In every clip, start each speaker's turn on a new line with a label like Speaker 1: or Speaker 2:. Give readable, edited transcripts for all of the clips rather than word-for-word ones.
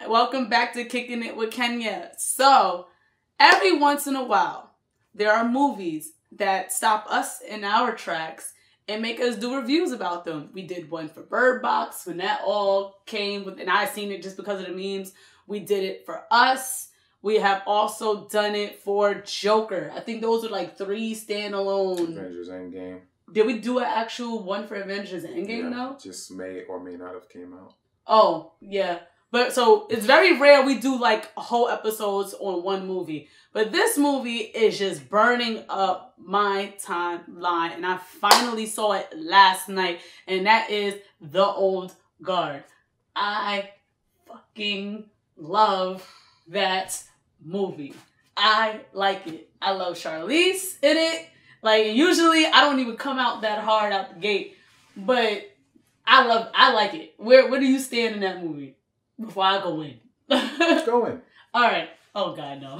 Speaker 1: Welcome back to Kicking It with Kenya. So, every once in a while, there are movies that stop us in our tracks and make us do reviews about them. We did one for Bird Box when that all came with, and I seen it just because of the memes. We did it for Us. We have also done it for Joker. I think those are like 3 standalone.
Speaker 2: Avengers Endgame.
Speaker 1: Did we do an actual one for Avengers Endgame though?
Speaker 2: Just may or may not have came out.
Speaker 1: Oh, yeah. But so it's very rare we do like whole episodes on one movie. But this movie is just burning up my timeline. And I finally saw it last night. And that is The Old Guard. I fucking love that movie. I like it. I love Charlize in it. Like, usually I don't even come out that hard out the gate. But I like it. Where do you stand in that movie? Before I go in.
Speaker 2: Go in.
Speaker 1: All right. Oh, God, no.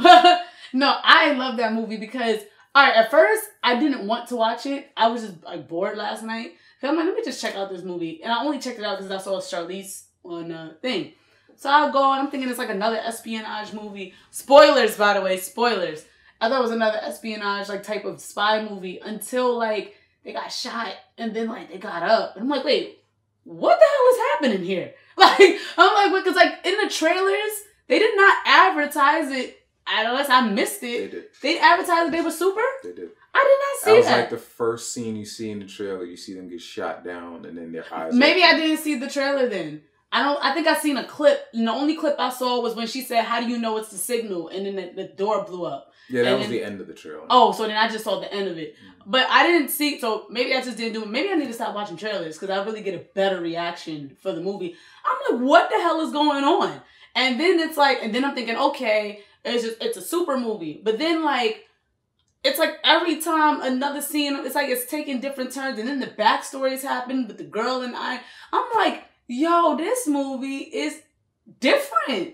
Speaker 1: No, I love that movie because, all right, at first, I didn't want to watch it. I was just, like, bored last night. So I'm like, let me just check out this movie. And I only checked it out because I saw Charlize on a thing. So I'll go, and I'm thinking it's like another espionage movie. Spoilers, by the way. Spoilers. I thought it was another espionage, like, type of spy movie until, like, they got shot, and then, like, they got up. And I'm like, wait, what the hell is happening here? Like, I'm like, because like in the trailers, they did not advertise it unless I missed it.
Speaker 2: They did.
Speaker 1: They advertised that they were super?
Speaker 2: They did.
Speaker 1: I did not see
Speaker 2: that. Was
Speaker 1: that.
Speaker 2: like the first scene you see in the trailer. You see them get shot down and then their eyes
Speaker 1: Maybe
Speaker 2: open.
Speaker 1: I didn't see the trailer then. I think I seen a clip. And the only clip I saw was when she said, how do you know it's the signal? And then the door blew up.
Speaker 2: Yeah, that was the end of the trailer.
Speaker 1: Oh, so then I just saw the end of it. But I didn't see, so maybe I just didn't do it. Maybe I need to stop watching trailers because I really get a better reaction for the movie. I'm like, what the hell is going on? And then it's like, and then I'm thinking, okay, it's a super movie. But then like, it's like every time another scene, it's like it's taking different turns. And then the backstories happen with the girl and I'm like, yo, this movie is different.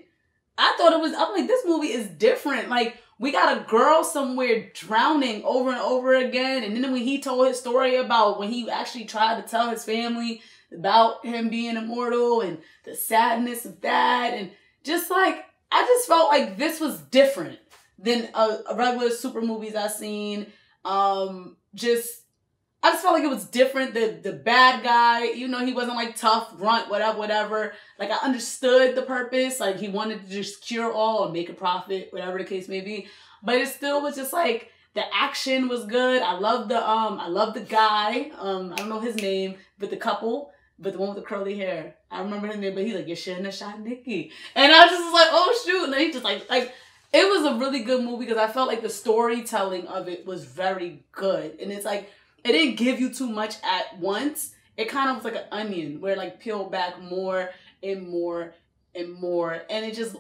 Speaker 1: I'm like, this movie is different. Like, we got a girl somewhere drowning over and over again. And then when he told his story about when he actually tried to tell his family about him being immortal and the sadness of that. And just like, I just felt like this was different than a regular super movies I've seen. I just felt like it was different. The bad guy, you know, he wasn't like tough, grunt, whatever. Like I understood the purpose. Like he wanted to just cure all and make a profit, whatever the case may be. But it still was just like the action was good. I love the guy. I don't know his name, but the couple, but the one with the curly hair. I remember his name, but he's like, you shouldn't have shot Nikki. And I just was like, oh shoot. And then he just like it was a really good movie because I felt like the storytelling of it was very good. And it's like, it didn't give you too much at once. It kind of was like an onion where it like peeled back more and more and more. And it just,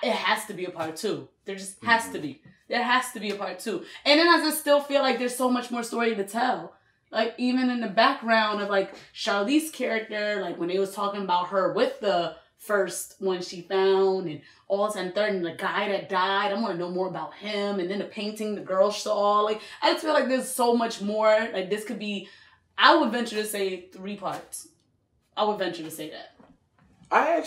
Speaker 1: it has to be a part 2. There just has to be. There has to be a part 2. And then I just still feel like there's so much more story to tell. Like even in the background of like Charlize's character, like when they was talking about her with the first one she found and all of a sudden third and the guy that died, I want to know more about him. And then the painting the girl saw, like I just feel like there's so much more. Like this could be, I would venture to say 3 parts. I would venture to say that.
Speaker 2: I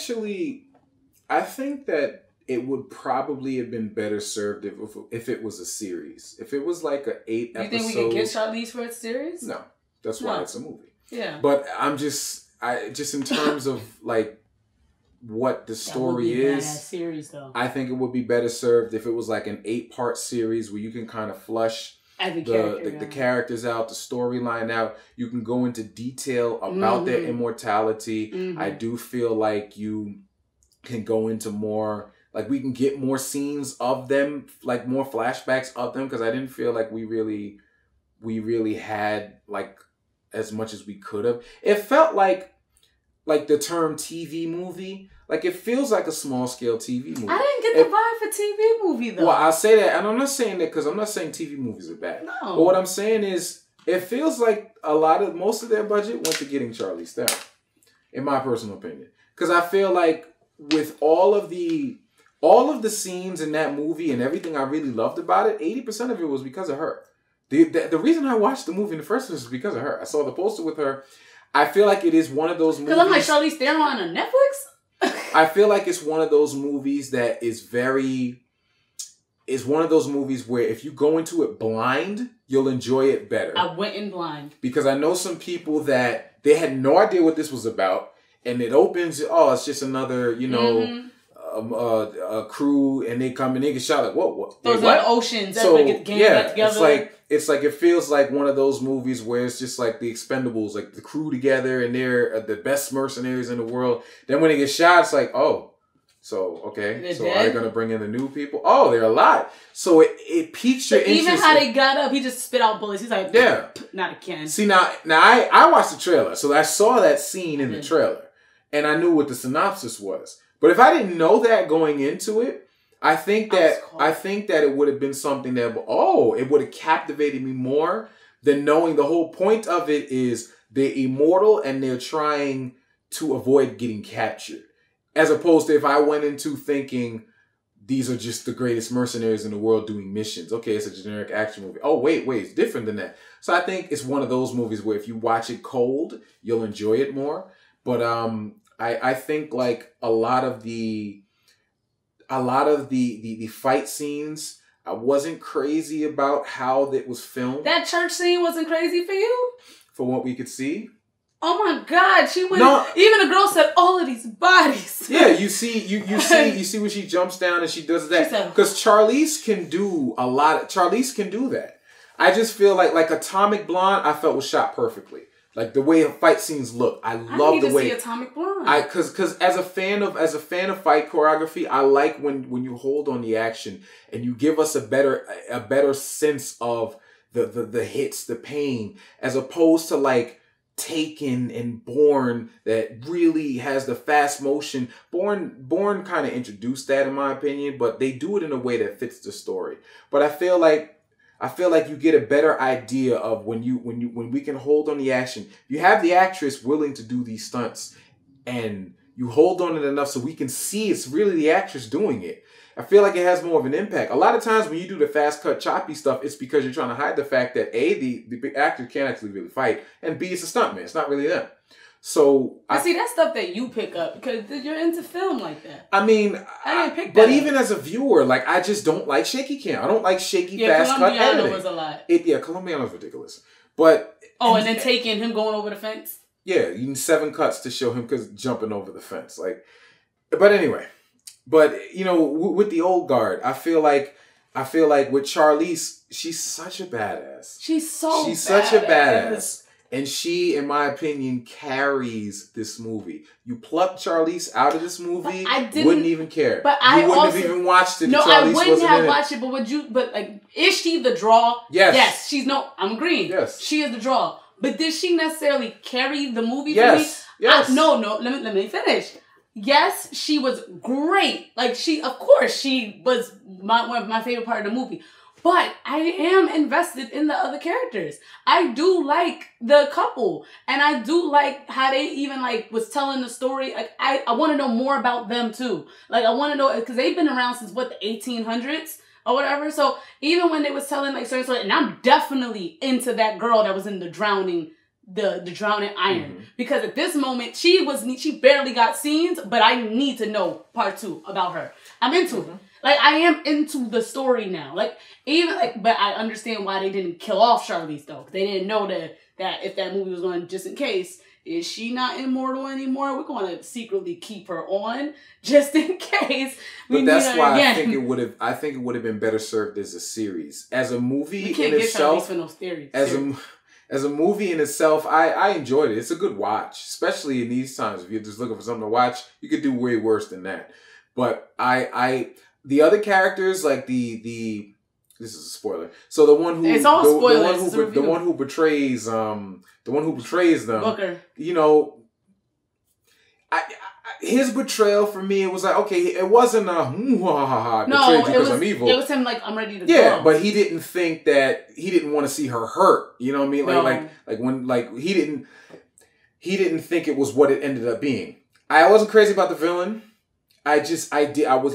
Speaker 2: think that it would probably have been better served if it was a series. If it was like a 8 episode.
Speaker 1: You think we could get Charlize for its series?
Speaker 2: No, that's why it's a movie.
Speaker 1: Yeah.
Speaker 2: But I just in terms of like what the story is,
Speaker 1: series, though.
Speaker 2: I think it would be better served if it was like an 8-part series where you can kind of flush the characters out, the storyline out. You can go into detail about their immortality. I do feel like you can go into more, like we can get more scenes of them, like more flashbacks of them, because I didn't feel like we really had like as much as we could have. It felt like the term TV movie, like it feels like a small scale TV movie.
Speaker 1: I didn't get the vibe for TV movie though.
Speaker 2: Well, I'll say that, and I'm not saying that because I'm not saying TV movies are bad.
Speaker 1: No.
Speaker 2: But what I'm saying is, it feels like most of their budget went to getting Charlize Theron, in my personal opinion. Because I feel like with all of the scenes in that movie and everything I really loved about it, 80% of it was because of her. The reason I watched the movie in the first place is because of her. I saw the poster with her. I feel like it is one of those movies.
Speaker 1: Because I'm like, Charlize Theron on Netflix?
Speaker 2: I feel like it's one of those movies that is one of those movies where if you go into it blind, you'll enjoy it better.
Speaker 1: I went in blind.
Speaker 2: Because I know some people that they had no idea what this was about, and it opens, oh, it's just another, you know, a crew, and they come and they get shot like, what?
Speaker 1: Those are oceans. So, get back together.
Speaker 2: It's like it feels like one of those movies where it's just like the Expendables, like the crew together, and they're the best mercenaries in the world. Then when they get shot, it's like, oh. So, okay. So are they going to bring in the new people? Oh, they're alive. So it piques your interest.
Speaker 1: Even how they got up, he just spit out bullets. He's like, yeah, not again.
Speaker 2: See, now I watched the trailer. So I saw that scene in the trailer. And I knew what the synopsis was. But if I didn't know that going into it, I think that it would have been something that, it would have captivated me more than knowing the whole point of it is they're immortal and they're trying to avoid getting captured. As opposed to if I went into thinking these are just the greatest mercenaries in the world doing missions. Okay, it's a generic action movie. Oh, wait, it's different than that. So I think it's one of those movies where if you watch it cold, you'll enjoy it more. But I think like a lot of the fight scenes, I wasn't crazy about how it was filmed.
Speaker 1: That church scene wasn't crazy for you?
Speaker 2: For what we could see?
Speaker 1: Oh my God! She went. No. Even the girl said, "All of these bodies."
Speaker 2: Yeah, you see when she jumps down and she does that because Charlize can do a lot. Charlize can do that. I just feel like Atomic Blonde, I felt was shot perfectly. Like the way her fight scenes look, I love the way.
Speaker 1: I need to see Atomic Blonde.
Speaker 2: Because as a fan of fight choreography, I like when you hold on the action and you give us a better sense of the hits, the pain, as opposed to like Taken and Bourne that really has the fast motion. Bourne kind of introduced that in my opinion, but they do it in a way that fits the story. But I feel like you get a better idea of when we can hold on the action. You have the actress willing to do these stunts and you hold on it enough so we can see it's really the actress doing it. I feel like it has more of an impact. A lot of times when you do the fast cut choppy stuff, it's because you're trying to hide the fact that A, the actor can't actually really fight, and B, it's a stuntman. It's not really them. So
Speaker 1: I see that's stuff that you pick up because you're into film like that.
Speaker 2: I mean,
Speaker 1: I didn't pick that.
Speaker 2: But even as a viewer, like I just don't like shaky cam. I don't like shaky fast cut editing.
Speaker 1: Was a lot.
Speaker 2: Colombiano's ridiculous. But
Speaker 1: and then taking him going over the fence.
Speaker 2: Yeah, you need 7 cuts to show him because jumping over the fence. But anyway. But, you know, with the old guard, I feel like with Charlize, she's such a badass.
Speaker 1: She's
Speaker 2: such a badass. And she, in my opinion, carries this movie. You pluck Charlize out of this movie, wouldn't even care.
Speaker 1: But
Speaker 2: you wouldn't have even watched it.
Speaker 1: No, I wouldn't have watched it. But is she the draw?
Speaker 2: Yes.
Speaker 1: Yes. I'm agreeing.
Speaker 2: Yes.
Speaker 1: She is the draw. But did she necessarily carry the movie
Speaker 2: for
Speaker 1: me?
Speaker 2: Yes.
Speaker 1: No. Let me finish. Yes, she was great. Like she was one of my favorite part of the movie. But I am invested in the other characters. I do like the couple. And I do like how they even was telling the story. Like I want to know more about them too. Like I want to know, because they've been around since the 1800s or whatever. So even when they was telling certain stories, and I'm definitely into that girl that was in the drowning iron, because at this moment she barely got scenes, but I need to know part 2 about her. I'm into it. Like I am into the story now. But I understand why they didn't kill off Charlize though. They didn't know that if that movie was going, just in case, is she not immortal anymore? We're going to secretly keep her on just in case.
Speaker 2: But that's why again. I think it would have been better served as a series, as a movie.
Speaker 1: We can't get Charlize for no series.
Speaker 2: As a movie in itself, I enjoyed it. It's a good watch, especially in these times. If you're just looking for something to watch, you could do way worse than that. But the other characters, like this is a spoiler. So the one who
Speaker 1: it's all spoilers.
Speaker 2: The one who betrays them,
Speaker 1: Booker.
Speaker 2: You know, his betrayal for me, it was like, okay, it wasn't a betrayed you because I'm evil.
Speaker 1: It was him I'm ready to go.
Speaker 2: Yeah, but he didn't think that, he didn't want to see her hurt. You know what I mean? He didn't think it was what it ended up being. I wasn't crazy about the villain. He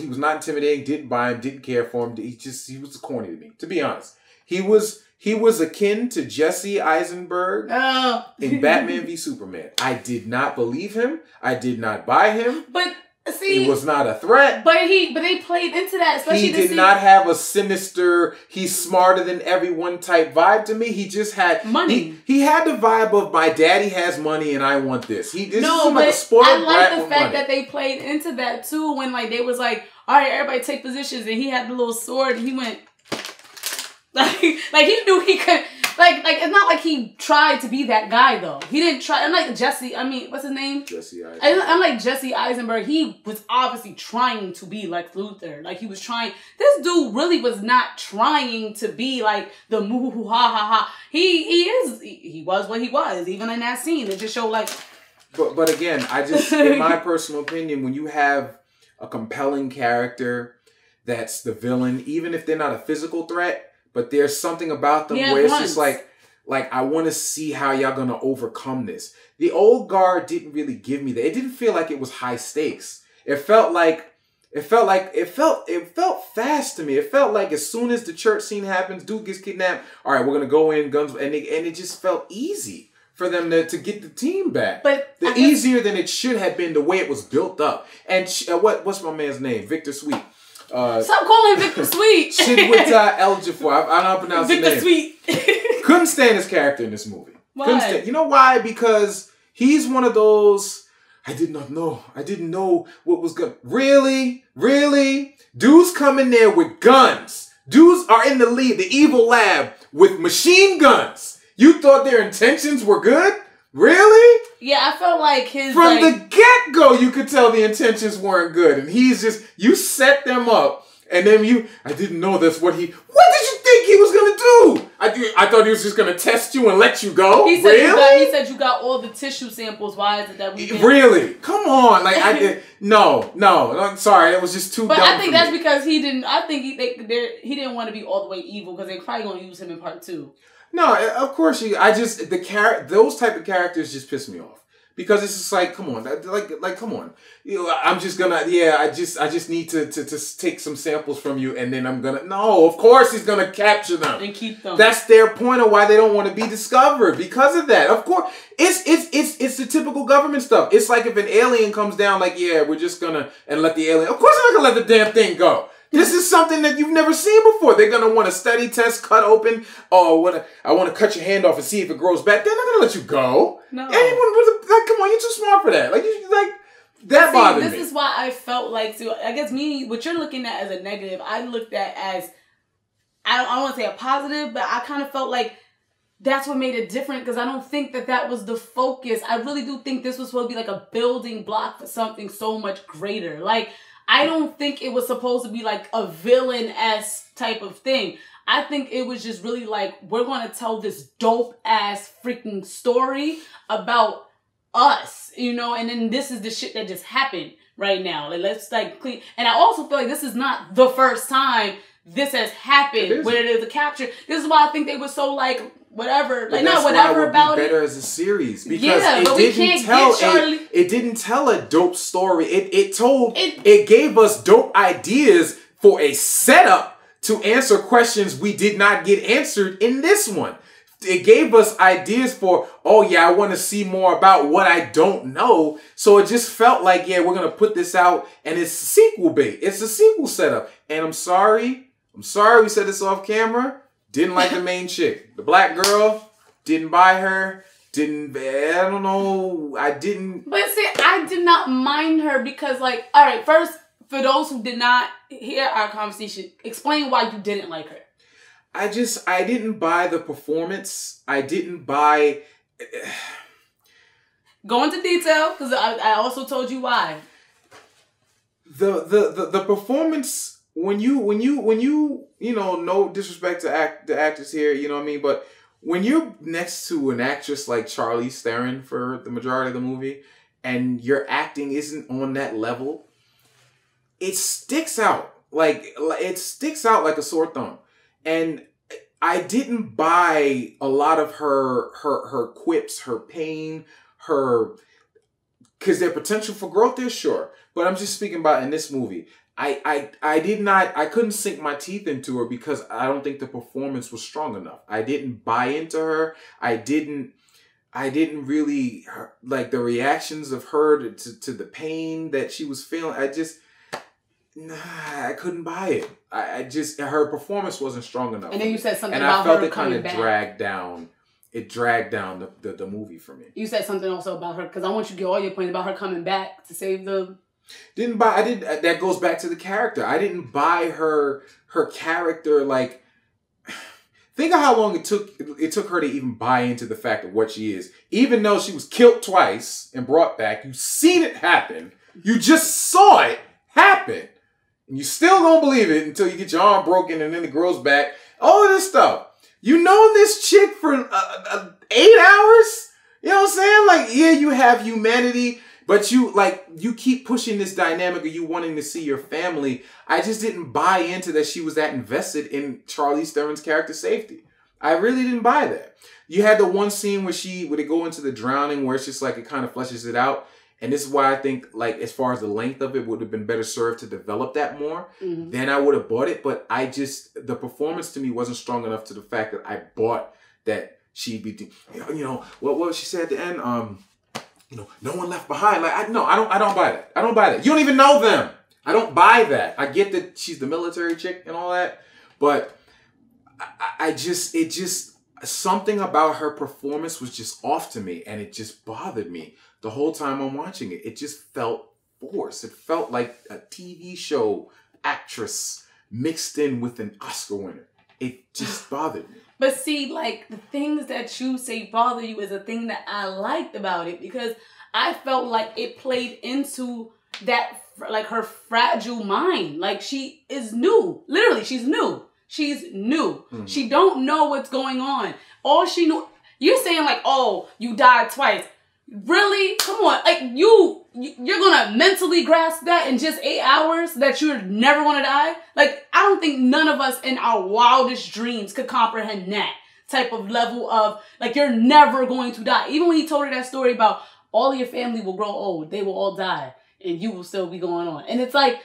Speaker 2: was not intimidating, didn't buy him, didn't care for him. He was corny to me, to be honest. He was akin to Jesse Eisenberg in Batman v Superman. I did not believe him. I did not buy him.
Speaker 1: But See,
Speaker 2: he was not a threat.
Speaker 1: But they played into that. Especially
Speaker 2: he did not have a sinister, he's smarter than everyone type vibe to me. He just had
Speaker 1: money.
Speaker 2: He had the vibe of my daddy has money and I want this. This is like a
Speaker 1: spoiled
Speaker 2: brat.
Speaker 1: I like the fact that they played into that too. When like they was like, all right, everybody take positions, and he had the little sword. And he went like he knew he could. Like it's not like he tried to be that guy though. He didn't try. I'm like Jesse. I mean, what's his name?
Speaker 2: Jesse Eisenberg.
Speaker 1: I'm like Jesse Eisenberg. He was obviously trying to be like Luthor. Like he was trying. This dude really was not trying to be like the moo hoo ha ha ha. He was what he was. Even in that scene, it just showed like.
Speaker 2: But again, I just in my personal opinion, when you have a compelling character that's the villain, even if they're not a physical threat. But there's something about them where it's just like I want to see how y'all gonna overcome this. The old guard didn't really give me that. It didn't feel like it was high stakes. It felt fast to me. It felt like as soon as the church scene happens, dude gets kidnapped. All right, we're gonna go in, guns, and it just felt easy for them to get the team back. But easier than it should have been the way it was built up. And what's my man's name? Victor Sweet.
Speaker 1: Stop calling Victor Sweet.
Speaker 2: Shidwita El Jafar. I don't pronounce his name.
Speaker 1: Victor Sweet.
Speaker 2: Couldn't stand his character in this movie.
Speaker 1: Why?
Speaker 2: You know why? Because he's one of those. I didn't know what was good. Really? Dudes come in there with guns. Dudes are in the lead, the evil lab with machine guns. You thought their intentions were good? Really?
Speaker 1: Yeah, I felt like
Speaker 2: From the get-go, you could tell the intentions weren't good. And he's just, you set them up, and then I didn't know that's what did you think he was going to do? I thought he was just going to test you and let you go?
Speaker 1: He said you got all the tissue samples. Why is it that we didn't?
Speaker 2: Really? Come on. Like, I did. No, I'm sorry. That was just too dumb.
Speaker 1: But I think that's because he didn't, I think he didn't want to be all the way evil because they're probably going to use him in part 2.
Speaker 2: No, of course those type of characters just piss me off because it's just like, come on, come on. I'm just gonna, I just need to take some samples from you and then I'm gonna. No, of course he's gonna capture them
Speaker 1: and keep them.
Speaker 2: That's their point of why they don't want to be discovered because of that. Of course, it's the typical government stuff. It's like if an alien comes down, like we're just gonna and let the alien. Of course, they're not gonna let the damn thing go. This is something that you've never seen before. They're going to want to study test, cut open. Oh, I want to cut your hand off and see if it grows back. They're not going to let you go.
Speaker 1: No.
Speaker 2: Anyone come on, you're too smart for that. That bothered me.
Speaker 1: This is why I felt like, I guess what you're looking at as a negative, I looked at as, I don't want to say a positive, but I kind of felt like that's what made it different because I don't think that was the focus. I really do think this was supposed to be like a building block for something so much greater. Like, I don't think it was supposed to be like a villain-esque type of thing. I think it was just really like, we're going to tell this dope-ass freaking story about us, and then this is the shit that just happened right now. Like, let's clean. And I also feel like this is not the first time this has happened where there's a capture. This is why I think they were so whatever, not whatever about it.
Speaker 2: Better as a series because it didn't tell a dope story. It gave us dope ideas for a setup to answer questions we did not get answered in this one. It gave us ideas for, I want to see more about what I don't know. So it just felt like, we're going to put this out and it's sequel bait. It's a sequel setup. And I'm sorry we said this off camera. Didn't like the main chick. The black girl, didn't buy her. I don't know. I didn't.
Speaker 1: But see, I did not mind her because all right, first, for those who did not hear our conversation, explain why you didn't like her.
Speaker 2: I didn't buy the performance. I didn't buy.
Speaker 1: Go into detail because I also told you why.
Speaker 2: The performance. When you no disrespect to the actors here, you know what I mean, but when you're next to an actress like Charlize Theron for the majority of the movie, and your acting isn't on that level, it sticks out like a sore thumb. And I didn't buy a lot of her quips, her pain, because their potential for growth is sure. But I'm just speaking about in this movie. I couldn't sink my teeth into her because I don't think the performance was strong enough. I didn't buy into her. I didn't I didn't really like the reactions of her to the pain that she was feeling. I couldn't buy it. I just, her performance wasn't strong enough.
Speaker 1: And then you said something
Speaker 2: and
Speaker 1: about
Speaker 2: I felt
Speaker 1: her
Speaker 2: it kind of
Speaker 1: back.
Speaker 2: dragged down. It dragged down the movie for me.
Speaker 1: You said something also about her, because I want you to get all your points about her coming back to save the...
Speaker 2: That goes back to the character. I didn't buy her character, like... Think of how long it took her to even buy into the fact of what she is. Even though she was killed twice and brought back, you've seen it happen. You just saw it happen. And you still don't believe it until you get your arm broken and then it grows back. All of this stuff. You know this chick for 8 hours? You know what I'm saying? Like, yeah, you have humanity, but you keep pushing this dynamic of you wanting to see your family. I just didn't buy into that she was that invested in Charlize Theron's character safety. I really didn't buy that. You had the one scene where they go into the drowning where it's just like it kind of fleshes it out. And this is why I think, like, as far as the length of it would have been better served to develop that more. Mm-hmm. Then I would have bought it. But the performance to me wasn't strong enough to the fact that I bought that she'd be, what she said at the end? No one left behind. Like, I don't buy that. I don't buy that. You don't even know them. I don't buy that. I get that she's the military chick and all that. But something about her performance was just off to me. And it just bothered me. The whole time I'm watching it, it just felt forced. It felt like a TV show actress mixed in with an Oscar winner. It just bothered me.
Speaker 1: But see, like, the things that you say bother you is a thing that I liked about it, because I felt like it played into that, like, her fragile mind. Like, she is new. Literally, she's new. She's new. Mm-hmm. She don't know what's going on. All she knew... You're saying, like, oh, you died twice. Really? Come on. Like, you're gonna mentally grasp that in just 8 hours that you're never gonna die? Like, I don't think none of us in our wildest dreams could comprehend that type of level of, like, you're never going to die. Even when he told her that story about all of your family will grow old, they will all die, and you will still be going on. And it's like,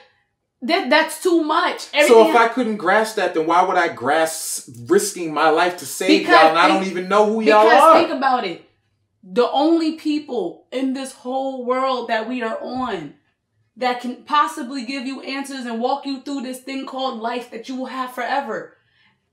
Speaker 1: that's too much.
Speaker 2: So if I couldn't grasp that, then why would I grasp risking my life to save y'all and I don't even know who y'all are?
Speaker 1: Because think about it. The only people in this whole world that we are on that can possibly give you answers and walk you through this thing called life that you will have forever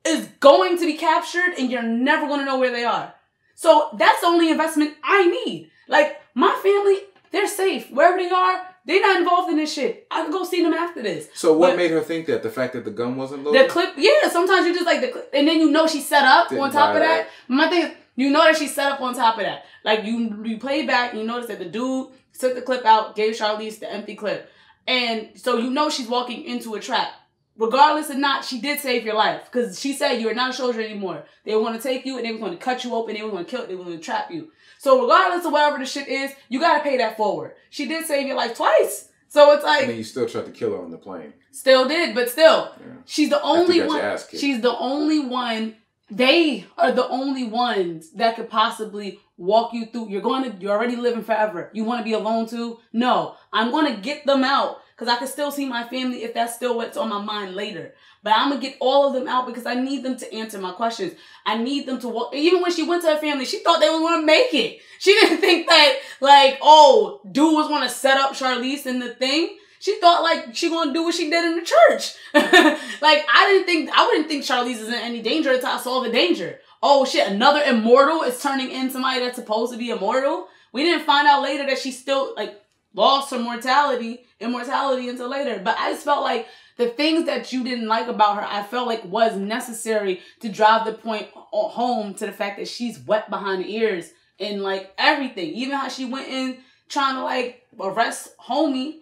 Speaker 1: is going to be captured, and you're never going to know where they are. So that's the only investment I need. Like, my family, they're safe. Wherever they are, they're not involved in this shit. I can go see them after this.
Speaker 2: So what made her think that? The fact that the gun wasn't loaded?
Speaker 1: The clip, yeah. Sometimes you just like the clip, and then you know she's set up on top of that. My thing is, you know that she's set up on top of that. Like, you play back and you notice that the dude took the clip out, gave Charlize the empty clip. And so you know she's walking into a trap. Regardless of not, she did save your life. Because she said you are not a soldier anymore. They were going to take you and they were going to cut you open. They were going to kill you. They were going to trap you. So regardless of whatever the shit is, you got to pay that forward. She did save your life twice. So it's like...
Speaker 2: And then you still tried to kill her on the plane.
Speaker 1: Still did, but still. Yeah. She's the only one. She's the only one... They are the only ones that could possibly walk you through. You're already living forever. You want to be alone too? No. I'm going to get them out because I can still see my family if that's still what's on my mind later. But I'm going to get all of them out because I need them to answer my questions. I need them to walk. Even when she went to her family, she thought they were going to make it. She didn't think that, like, oh, dude was going to set up Charlize in the thing. She thought, like, she gonna do what she did in the church. Like, I wouldn't think Charlize is in any danger until I saw the danger. Oh, shit, another immortal is turning in somebody that's supposed to be immortal? We didn't find out later that she still, like, lost her immortality until later. But I just felt like the things that you didn't like about her, I felt like was necessary to drive the point home to the fact that she's wet behind the ears and, like, everything. Even how she went in trying to, like, arrest homie.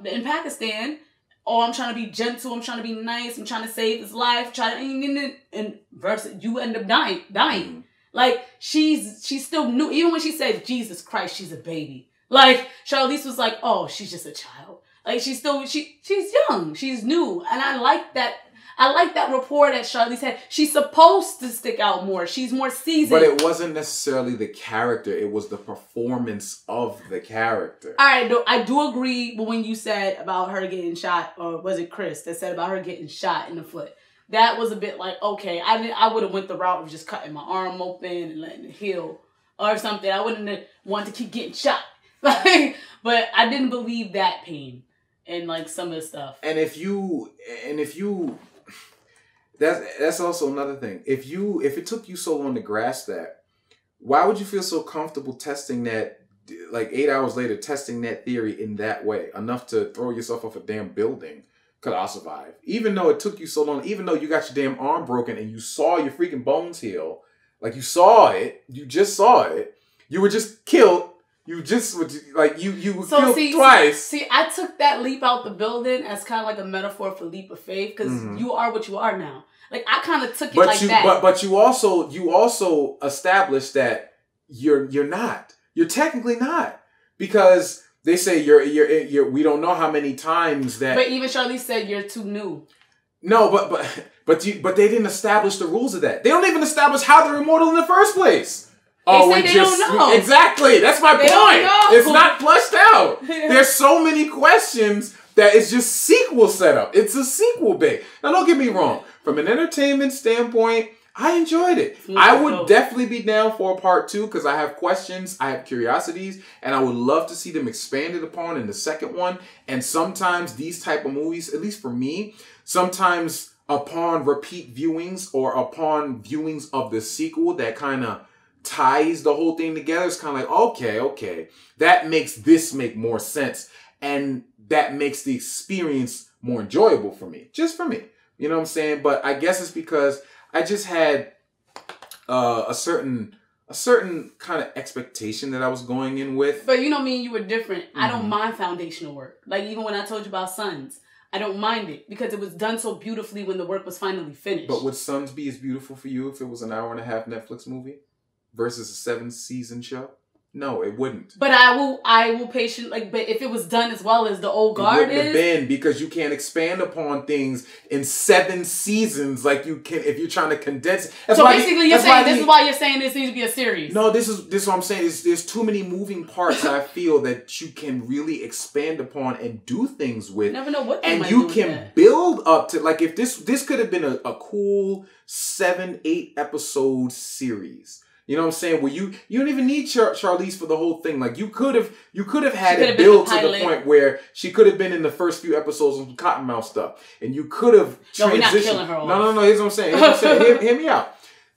Speaker 1: In Pakistan, oh, I'm trying to be gentle, I'm trying to be nice, I'm trying to save his life, and versus you end up dying. Mm-hmm. Like, she's still new. Even when she said, Jesus Christ, she's a baby. Like, Charlize was like, oh, she's just a child. Like, she's young, she's new. And I like that rapport that Charlize had. She's supposed to stick out more. She's more seasoned.
Speaker 2: But it wasn't necessarily the character. It was the performance of the character.
Speaker 1: All right, I do agree with when you said about her getting shot, or was it Chris that said about her getting shot in the foot? That was a bit like, okay, I would have went the route of just cutting my arm open and letting it heal. or something. I wouldn't have wanted to keep getting shot. Like, but I didn't believe that pain in like some of the stuff.
Speaker 2: And if you that's also another thing. If it took you so long to grasp that, why would you feel so comfortable testing that, like 8 hours later, testing that theory in that way, enough to throw yourself off a damn building? Could I survive? Even though it took you so long, even though you got your damn arm broken and you saw your freaking bones heal, like you saw it, you just saw it, you were just killed. You just like you were killed twice.
Speaker 1: See, I took that leap out the building as kind of like a metaphor for leap of faith, because you are what you are now. Like I kind of took it like that.
Speaker 2: But you also established that you're not. You're technically not, because they say you're. We don't know how many times that.
Speaker 1: But even Charlize said you're too new.
Speaker 2: No, but they didn't establish the rules of that. They don't even establish how they're immortal in the first place.
Speaker 1: They don't know.
Speaker 2: Exactly. That's my point. It's not fleshed out. There's so many questions that it's just sequel setup. It's a sequel bait. Now, don't get me wrong. From an entertainment standpoint, I enjoyed it. I would definitely be down for a part 2 because I have questions, I have curiosities, and I would love to see them expanded upon in the second one. And sometimes these type of movies, at least for me, sometimes upon repeat viewings or upon viewings of the sequel that kind of ties the whole thing together, it's kind of like, okay, that makes this make more sense. And that makes the experience more enjoyable for me. Just for me. You know what I'm saying? But I guess it's because I just had a certain kind of expectation that I was going in with.
Speaker 1: But you know me and you were different. I don't mind foundational work. Like even when I told you about Sons, I don't mind it because it was done so beautifully when the work was finally finished.
Speaker 2: But would Sons be as beautiful for you if it was an 1.5 hour Netflix movie versus a 7-season show? No, it wouldn't. But
Speaker 1: I will but if it was done as well as the old guard
Speaker 2: wouldn't have been, because you can't expand upon things in 7 seasons like you can if you're trying to condense it.
Speaker 1: So basically you're saying this is why you're saying this needs to be a series.
Speaker 2: No, this is what I'm saying. There's too many moving parts I feel that you can really expand upon and do things with.
Speaker 1: You never know what
Speaker 2: and you can build up to, like, if this could have been a cool 7-8 episode series. You know what I'm saying? Where you don't even need Charlize for the whole thing. Like you could have had it built to the point where she could have been in the first few episodes of Cottonmouth stuff, and you could have transitioned.
Speaker 1: No, we're not killing her off.
Speaker 2: No. Here's what I'm saying. Hear me out.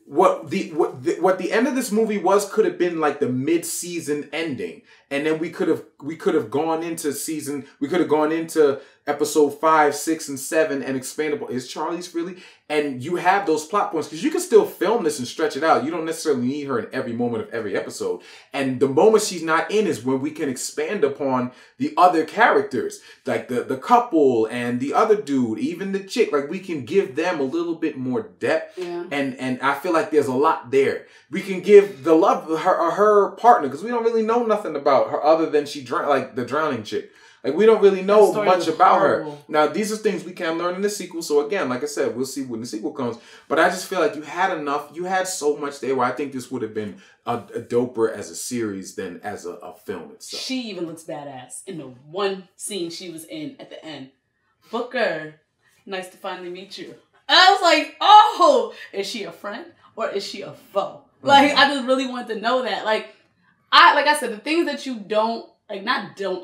Speaker 2: What the end of this movie could have been like the mid-season ending, and then we could have gone into episode 5, 6, and 7 and expandable. Is Charlize really? And you have those plot points because you can still film this and stretch it out. You don't necessarily need her in every moment of every episode. And the moment she's not in is when we can expand upon the other characters, like the couple and the other dude, even the chick. Like we can give them a little bit more depth.
Speaker 1: Yeah.
Speaker 2: And I feel like there's a lot there. We can give the love her partner, because we don't really know nothing about her other than she like the drowning chick. Like, we don't really know much about her. Now, these are things we can learn in the sequel. So, again, like I said, we'll see when the sequel comes. But I just feel like you had so much there where I think this would have been a doper as a series than as a film itself.
Speaker 1: She even looks badass in the one scene she was in at the end. Booker, nice to finally meet you. And I was like, oh, is she a friend or is she a foe? Like, I just really wanted to know that. Like I said, the things that you don't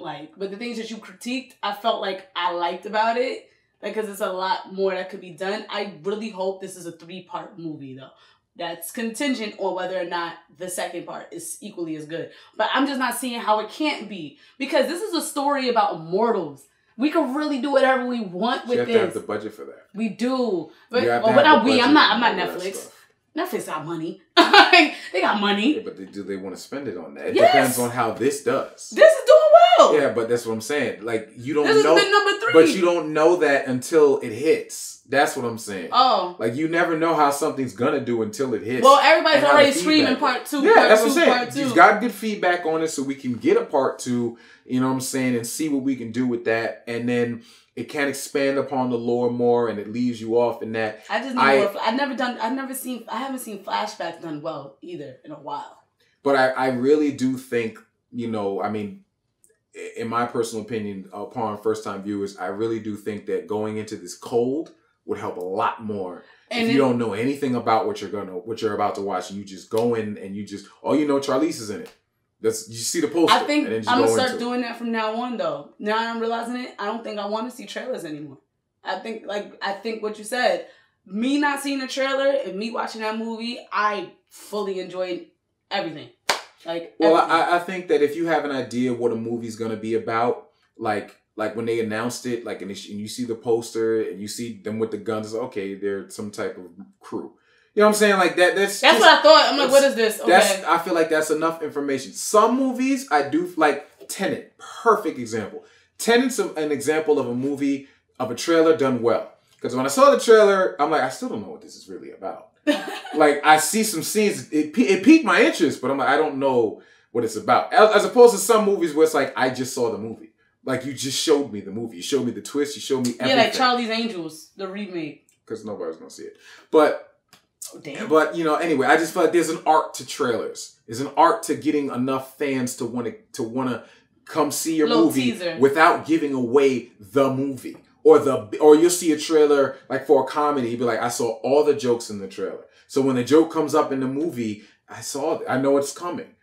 Speaker 1: like, but the things that you critiqued, I felt like I liked about it. Like, because there's a lot more that could be done. I really hope this is a 3-part movie, though. That's contingent on whether or not the second part is equally as good. But I'm just not seeing how it can't be. Because this is a story about immortals. We can really do whatever we want with this.
Speaker 2: You have to have the budget for that.
Speaker 1: We do. But I'm not Netflix. Netflix got money. They got money.
Speaker 2: Yeah, but do they want to spend it on that? It depends on how this does.
Speaker 1: This is doing well.
Speaker 2: Yeah, but that's what I'm saying. Like, you don't
Speaker 1: know. This has been number 3.
Speaker 2: But you don't know that until it hits. That's what I'm saying.
Speaker 1: Oh.
Speaker 2: Like, you never know how something's going to do until it hits.
Speaker 1: Well, everybody's already screaming part 2.
Speaker 2: Yeah, that's what I'm saying. You've got good feedback on it so we can get a part 2, you know what I'm saying, and see what we can do with that. And then it can expand upon the lore more, and it leaves you off in that.
Speaker 1: I just need more. I haven't seen flashbacks done well either in a while.
Speaker 2: But I really do think, I mean, in my personal opinion, upon first time viewers, I really do think that going into this cold would help a lot more And if you don't know anything about what you're about to watch, you just go in and Charlize is in it. You see the poster.
Speaker 1: I think I'm gonna start doing that from now on, though. Now I'm realizing it. I don't think I want to see trailers anymore. I think what you said. Me not seeing a trailer and me watching that movie, I fully enjoyed everything.
Speaker 2: I think that if you have an idea what a movie's gonna be about, like when they announced it, and you see the poster and you see them with the guns, it's okay, they're some type of crew. You know what I'm saying? Like that. That's
Speaker 1: what I thought. I'm like, what is this? Okay.
Speaker 2: I feel like that's enough information. Some movies I do like. Tenet, perfect example. Tenet's an example of a movie of a trailer done well. Because when I saw the trailer, I'm like, I still don't know what this is really about. Like I see some scenes, it piqued my interest, but I'm like, I don't know what it's about. As opposed to some movies where it's like, I just saw the movie. Like you just showed me the movie. You showed me the twist. You showed me everything.
Speaker 1: Yeah, like Charlie's Angels, the remake.
Speaker 2: Because nobody's gonna see it, but. Damn. But anyway, I just feel like there's an art to trailers. There's an art to getting enough fans to want to come see your movie without giving away the movie. Or you'll see a trailer like for a comedy, you'll be like, I saw all the jokes in the trailer. So when the joke comes up in the movie, I know it's coming.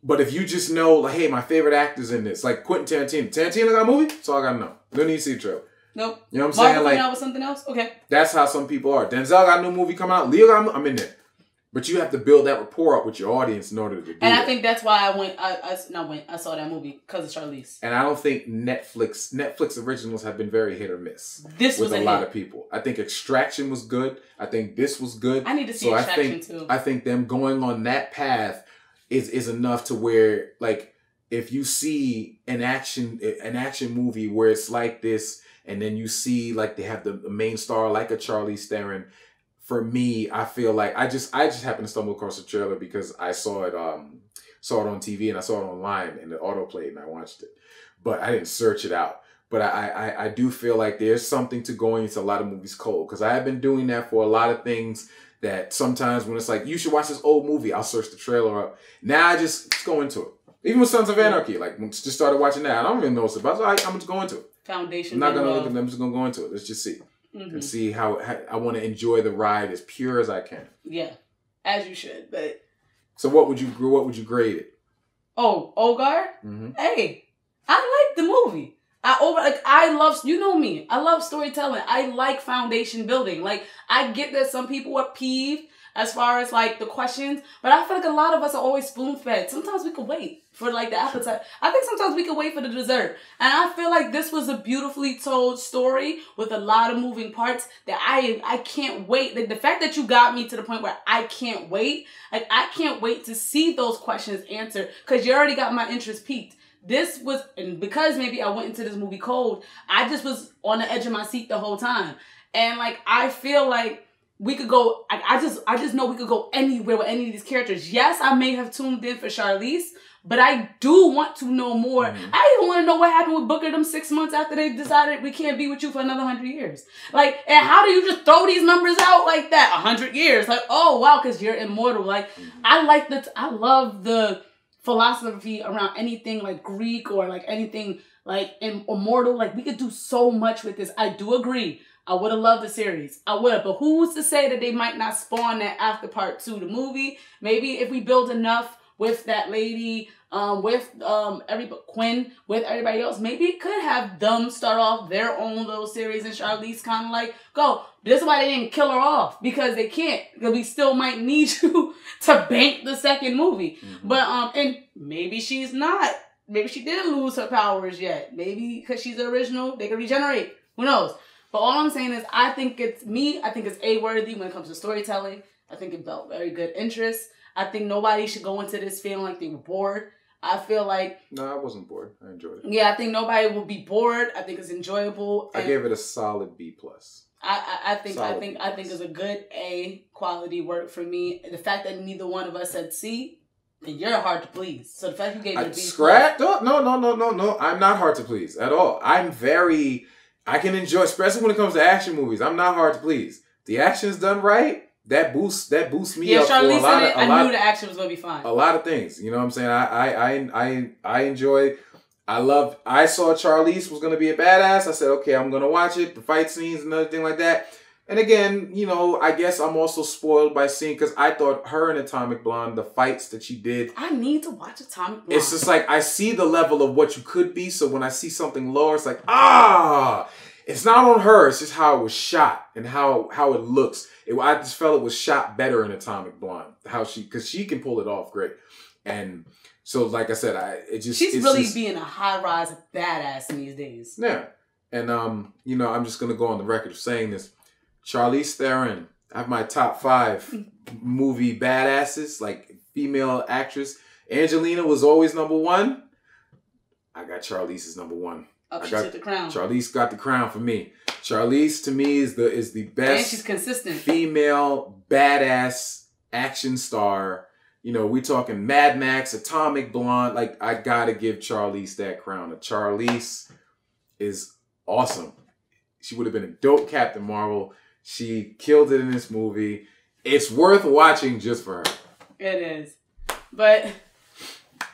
Speaker 2: But if you just know, like, hey, my favorite actor's in this, like Quentin Tarantino. Tarantino got a movie? That's all I gotta know. Don't need to see the trailer.
Speaker 1: Nope.
Speaker 2: You know what I'm saying?
Speaker 1: Like out with something else? Okay.
Speaker 2: That's how some people are. Denzel got a new movie coming out. Leo got I'm in there. But you have to build that rapport up with your audience in order to do it.
Speaker 1: And I think that's why I saw that movie, because of Charlize.
Speaker 2: And I don't think Netflix originals have been very hit or miss.
Speaker 1: This was
Speaker 2: with a lot of people. I think Extraction was good. I think this was good.
Speaker 1: I need to see Extraction too.
Speaker 2: I think them going on that path is enough to where, like, if you see an action movie where it's like this, and then you see like they have the main star like a Charlize Theron. For me, I feel like I just happened to stumble across the trailer because I saw it on TV and I saw it online and it autoplayed and I watched it, but I didn't search it out. But I do feel like there's something to going into a lot of movies cold, because I have been doing that for a lot of things. That sometimes when it's like, you should watch this old movie, I'll search the trailer up. Now I just go into it. Even with Sons of Anarchy, like just started watching that. I don't even know what's about. So I'm just going into it.
Speaker 1: Foundation.
Speaker 2: I'm not gonna look at them. I'm just gonna go into it. Let's just see and see how I want to enjoy the ride as pure as I can.
Speaker 1: Yeah, as you should. But
Speaker 2: so, what would you grade it?
Speaker 1: Oh, Ogar. Hey, I like the movie. I love, you know me, I love storytelling. I like foundation building. Like, I get that some people are peeved as far as like the questions, but I feel like a lot of us are always spoon fed. Sometimes we could wait for like the appetite. I think sometimes we could wait for the dessert. And I feel like this was a beautifully told story with a lot of moving parts that I can't wait. Like, the fact that you got me to the point where I can't wait, like I can't wait to see those questions answered, because you already got my interest piqued. This was, and because maybe I went into this movie cold, I just was on the edge of my seat the whole time. And like, I feel like we could go, I just know we could go anywhere with any of these characters. Yes, I may have tuned in for Charlize, but I do want to know more. I even want to know what happened with Booker them 6 months after they decided we can't be with you for another 100 years. Like, and how do you just throw these numbers out like that? 100 years. Like, oh wow, because you're immortal. Like, I love the philosophy around anything like Greek or like anything like immortal. Like, we could do so much with this. I do agree. I would have loved the series. I would have. But who's to say that they might not spawn that after part 2 the movie? Maybe if we build enough with that lady, with Quinn, with everybody else, maybe it could have them start off their own little series and Charlize kind of like go. This is why they didn't kill her off, because they can't. Because we still might need you to bank the second movie. But and maybe she's not. Maybe she didn't lose her powers yet. Maybe because she's the original, they can regenerate. Who knows? But all I'm saying is, I think it's A-worthy when it comes to storytelling. I think it built very good interest. I think nobody should go into this feeling like they were bored. I feel like... No,
Speaker 2: I wasn't bored. I enjoyed it.
Speaker 1: Yeah, I think nobody will be bored. I think it's enjoyable.
Speaker 2: I gave it a solid B+.
Speaker 1: I think it's a good A quality work for me. The fact that neither one of us said C, then you're hard to please. So the fact you gave it a B+.
Speaker 2: Scratch? No. I'm not hard to please at all. I can enjoy, especially when it comes to action movies. I'm not hard to please. The action's done right. That boosts me up for a lot of.
Speaker 1: I knew the action was gonna be fine.
Speaker 2: A lot of things, you know what I'm saying. I enjoy. I saw Charlize was gonna be a badass. I said, okay, I'm gonna watch it. The fight scenes and everything like that. And again, you know, I guess I'm also spoiled by seeing, because I thought her in Atomic Blonde, the fights that she did.
Speaker 1: I need to watch Atomic Blonde.
Speaker 2: It's just like, I see the level of what you could be. So when I see something lower, it's like, ah, it's not on her. It's just how it was shot and how it looks. I just felt it was shot better in Atomic Blonde. Because she can pull it off great. And so, like I said,
Speaker 1: she's really being a high-rise badass in these days.
Speaker 2: Yeah. And, you know, I'm just going to go on the record of saying this. Charlize Theron, I have my top 5 movie badasses, like female actress. Angelina was always number 1. I got Charlize as number 1.
Speaker 1: Oh, she took the crown.
Speaker 2: Charlize got the crown for me. Charlize, to me, is the best.
Speaker 1: And she's consistent.
Speaker 2: Female badass action star. You know, we talking Mad Max, Atomic Blonde. Like, I gotta give Charlize that crown. Charlize is awesome. She would have been a dope Captain Marvel. She killed it in this movie. It's worth watching just for her.
Speaker 1: It is. But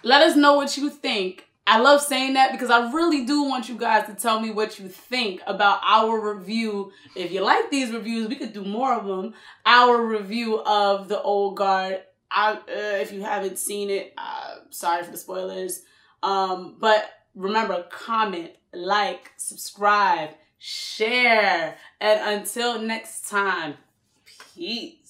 Speaker 1: let us know what you think. I love saying that because I really do want you guys to tell me what you think about our review. If you like these reviews, we could do more of them. Our review of The Old Guard. If you haven't seen it, sorry for the spoilers. But remember, comment, like, subscribe, share. And until next time, peace.